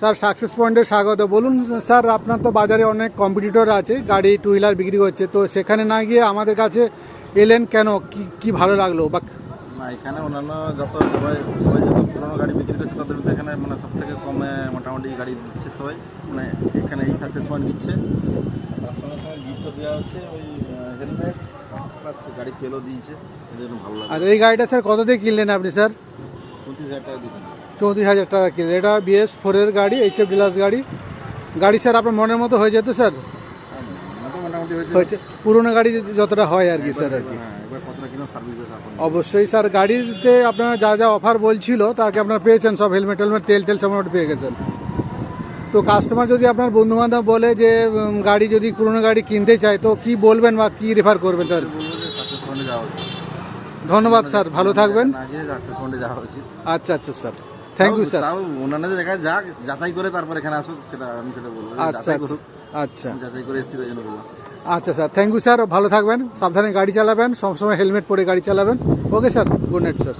Sir success পয়েন্টে স্বাগত। বলুন স্যার, আপনার তো বাজারে অনেক কম্পিটিটর আছে, গাড়ি টু হুইলার বিক্রি করছে, তো সেখানে না গিয়ে আমাদের কাছে এলেন কেন? কি ভালো লাগলো? বা না, এখানে অন্যান্য সবাই যত পুরোনো গাড়ি বিক্রি করছে তাদের মধ্যে এখানে মানে সব থেকে কমে মোটামুটি গাড়ি দিচ্ছে সবাই, মানে এখানে এই সাকসেস পয়েন্ট দিচ্ছে। তার সঙ্গে সঙ্গে গিফটও দেওয়া হচ্ছে, ওই হেলমেট প্লাস গাড়ি তেলও দিয়েছে, এই জন্য ভালো লাগে। আর এই গাড়িটা স্যার কত দিয়ে কিনলেন আপনি স্যার? 35,000 টাকা দিবেন। 34,000 টাকা কিনলেন। এটা BS4 এর গাড়ি, HF ডিলাক্স গাড়ি। গাড়ি স্যার আপনার মনের মতো হয়ে যেত স্যার? মোটামুটি হয়েছে, পুরোনো গাড়ি যতটা হয় আর কি স্যার আর কি। হ্যাঁ, এবার কতটা কিলো সার্ভিস অবশ্যই স্যার, গাড়িতে আপনারা যা যা অফার বলছিল তাকে আপনারা পেয়েছেন, সব হেলমেট তেল সব পেয়ে গেছেন। তো কাস্টমার যদি আপনার বন্ধু বান্ধব বলে যে গাড়ি যদি পুরোনো গাড়ি কিনতে চায়, তো কি বলবেন বা কি রেফার করবেন স্যার? বলবো যে সাকসেস পয়েন্টে যাওয়া উচিত। ধন্যবাদ স্যার, ভালো থাকবেন। না গিয়ে সাকসেস পয়েন্টে যাওয়া উচিত। আচ্ছা স্যার, থ্যাংক ইউ স্যার। তাও অন্যান্য জায়গায় যাক, যাচাই করে তারপর এখানে আসুক, সেটা আমি সেটা বলবো। যাচাই করুক, যাচাই করে এসেছি তাই জন্য বললাম। আচ্ছা স্যার, থ্যাংক ইউ স্যার, ভালো থাকবেন, সাবধানে গাড়ি চালাবেন, সবসময় হেলমেট পরে গাড়ি চালাবেন। Okay sir, good night sir.